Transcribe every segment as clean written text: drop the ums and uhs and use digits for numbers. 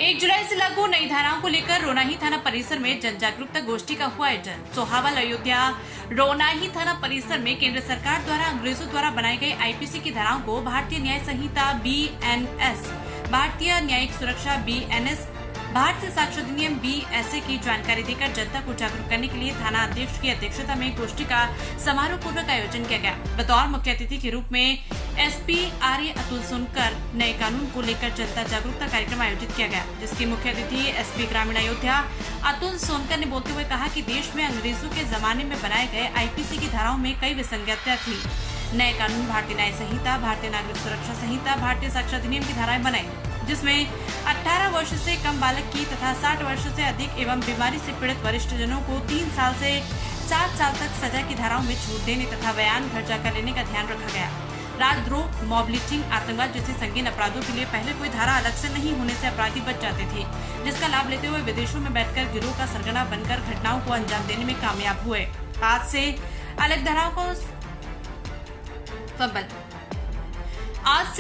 1 जुलाई से लागू नई धाराओं को लेकर रोनाही थाना परिसर में जन जागरूकता गोष्ठी का हुआ आयोजन। सोहावल अयोध्या रोनाही थाना परिसर में केंद्र सरकार द्वारा अंग्रेजों द्वारा बनाई गई आईपीसी की धाराओं को भारतीय न्याय संहिता BNS, भारतीय न्यायिक सुरक्षा BNS, भारतीय साक्ष्य अधिनियम BSA की जानकारी देकर जनता को जागरूक करने के लिए थाना अध्यक्ष की अध्यक्षता में गोष्ठी का समारोह पूर्वक आयोजन किया गया। बतौर मुख्य अतिथि के रूप में SP आर्य अतुल सोनकर नए कानून को लेकर जनता जागरूकता कार्यक्रम आयोजित किया गया, जिसके मुख्य अतिथि SP ग्रामीण अयोध्या अतुल सोनकर ने बोलते हुए कहा कि देश में अंग्रेजों के जमाने में बनाए गए IPC की धाराओं में कई विसंगतियां थी। नए कानून भारतीय न्याय संहिता, भारतीय नागरिक सुरक्षा संहिता, भारतीय साक्ष्य अधिनियम की धाराएं बनाई, जिसमें 18 वर्ष से कम बालक की तथा 60 वर्ष से अधिक एवं बीमारी से पीड़ित वरिष्ठ जनों को 3 साल से 7 साल तक सजा की धाराओं में छूट देने तथा बयान घर जाकर लेने का ध्यान रखा गया। राजद्रोह, मॉब लिंचिंग, आतंकवाद जैसे संगीन अपराधों के लिए पहले कोई धारा अलग से नहीं होने से अपराधी बच जाते थे, जिसका लाभ लेते हुए विदेशों में बैठकर गिरोह का सरगना बनकर घटनाओं को अंजाम देने में कामयाब हुए। आज से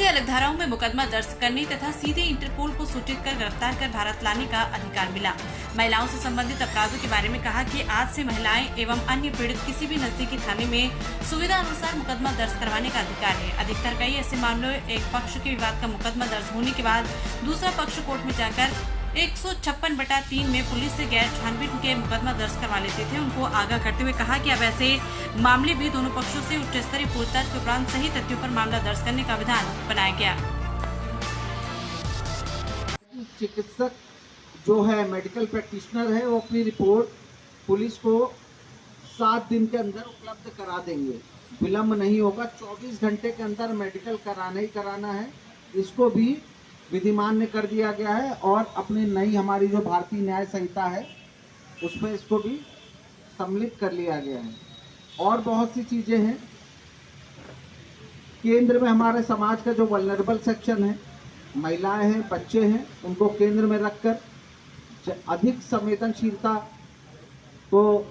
अलग धाराओं में मुकदमा दर्ज करने तथा सीधे इंटरपोल को सूचित कर गिरफ्तार कर भारत लाने का अधिकार मिला। महिलाओं से संबंधित अपराधों के बारे में कहा कि आज से महिलाएं एवं अन्य पीड़ित किसी भी नजदीकी थाने में सुविधा अनुसार मुकदमा दर्ज करवाने का अधिकार है। अधिकतर कई ऐसे मामलों एक पक्ष के विवाद का मुकदमा दर्ज होने के बाद दूसरा पक्ष कोर्ट में जाकर 156/3 में पुलिस से गैर छानबीन के मुकदमा दर्ज करवा लेते थे। उनको आगाह करते हुए कहा कि अब ऐसे मामले भी दोनों पक्षों से उच्च स्तरीय पूछताछ के उपरांत सही तथ्यों पर मामला दर्ज करने का विधान बनाया गया। चिकित्सक जो है, मेडिकल प्रैक्टिशनर है, वो अपनी रिपोर्ट पुलिस को 7 दिन के अंदर उपलब्ध करा देंगे। विलम्ब नहीं होगा, 24 घंटे के अंदर मेडिकल कराना ही कराना है। इसको भी विधिमान्य कर दिया गया है और अपनी नई हमारी जो भारतीय न्याय संहिता है उसमें इसको भी सम्मिलित कर लिया गया है। और बहुत सी चीज़ें हैं। केंद्र में हमारे समाज का जो वल्नरेबल सेक्शन है, महिलाएं हैं, बच्चे हैं, उनको केंद्र में रखकर अधिक संवेदनशीलता को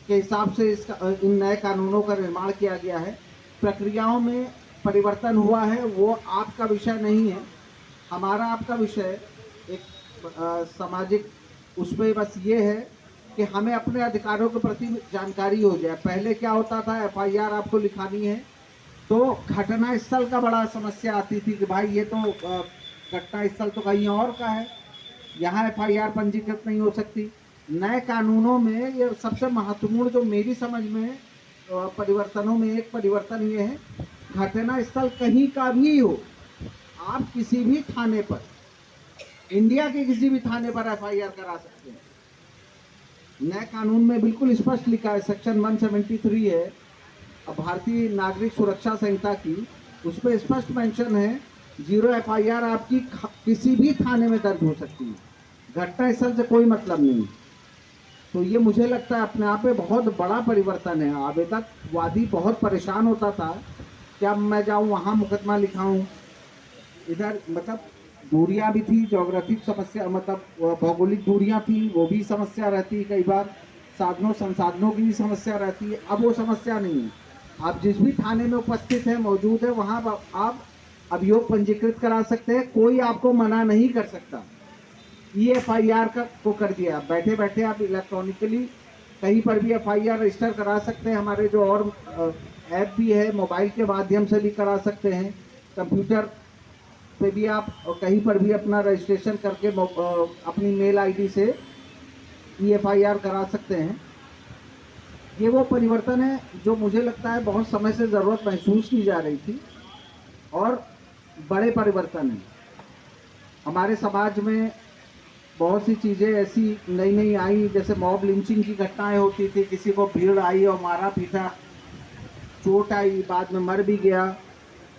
के हिसाब से इन नए कानूनों का निर्माण किया गया है। प्रक्रियाओं में परिवर्तन हुआ है, वो आपका विषय नहीं है, हमारा आपका विषय एक सामाजिक उसमें बस ये है कि हमें अपने अधिकारों के प्रति जानकारी हो जाए। पहले क्या होता था, FIR आपको लिखानी है तो घटना स्थल का बड़ा समस्या आती थी कि भाई ये तो घटना स्थल तो कहीं और का है, यहाँ FIR पंजीकृत नहीं हो सकती। नए कानूनों में ये सबसे महत्वपूर्ण जो मेरी समझ में परिवर्तनों में एक परिवर्तन ये है, घटना स्थल कहीं का भी हो, आप किसी भी थाने पर, इंडिया के किसी भी थाने पर FIR करा सकते हैं। नए कानून में बिल्कुल स्पष्ट लिखा है, सेक्शन 173 है भारतीय नागरिक सुरक्षा संहिता की, उस पर स्पष्ट मेंशन है 0 FIR आपकी किसी भी थाने में दर्ज हो सकती है, घटना स्थल से कोई मतलब नहीं। तो ये मुझे लगता है अपने आप में बहुत बड़ा परिवर्तन है। अभी तक वादी बहुत परेशान होता था कि अब मैं जाऊँ वहाँ मुकदमा लिखाऊँ, इधर मतलब दूरियां भी थी, ज्योग्राफिक समस्या मतलब भौगोलिक दूरियां थी, वो भी समस्या रहती है। कई बार साधनों संसाधनों की भी समस्या रहती है। अब वो समस्या नहीं है, आप जिस भी थाने में उपस्थित है, मौजूद है, वहाँ आप अभियोग पंजीकृत करा सकते हैं, कोई आपको मना नहीं कर सकता। FIR को कर दिया, बैठे बैठे आप इलेक्ट्रॉनिकली कहीं पर भी FIR रजिस्टर करा सकते हैं। हमारे जो और ऐप भी है, मोबाइल के माध्यम से भी करा सकते हैं, कंप्यूटर पे भी आप कहीं पर भी अपना रजिस्ट्रेशन करके अपनी मेल ID से FIR करा सकते हैं। ये वो परिवर्तन है जो मुझे लगता है बहुत समय से ज़रूरत महसूस की जा रही थी और बड़े परिवर्तन हैं। हमारे समाज में बहुत सी चीज़ें ऐसी नई नई आई, जैसे मॉब लिंचिंग की घटनाएं होती थी, किसी को भीड़ आई और मारा पीटा, चोट आई, बाद में मर भी गया,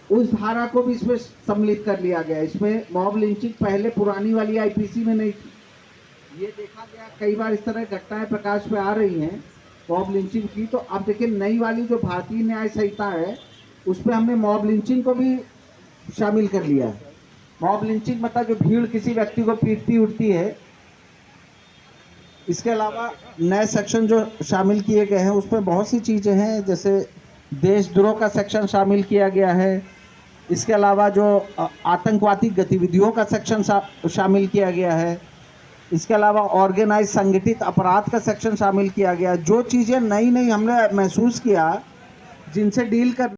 उस धारा को भी इसमें सम्मिलित कर लिया गया। इसमें मॉब लिंचिंग पहले पुरानी वाली IPC में नहीं थी। ये देखा गया कई बार इस तरह घटनाएं प्रकाश पे आ रही हैं मॉब लिंचिंग की। तो अब देखिए नई वाली जो भारतीय न्याय संहिता है उस पर हमने मॉब लिंचिंग को भी शामिल कर लिया है। मॉब लिंचिंग मतलब जो भीड़ किसी व्यक्ति को पीटती उठती है। इसके अलावा नए सेक्शन जो शामिल किए गए हैं उसमें बहुत सी चीज़ें हैं, जैसे देशद्रोह का सेक्शन शामिल किया गया है, इसके अलावा जो आतंकवादी गतिविधियों का सेक्शन शामिल किया गया है, इसके अलावा ऑर्गेनाइज संगठित अपराध का सेक्शन शामिल किया गया। जो चीज़ें नई नई हमने महसूस किया जिनसे डील कर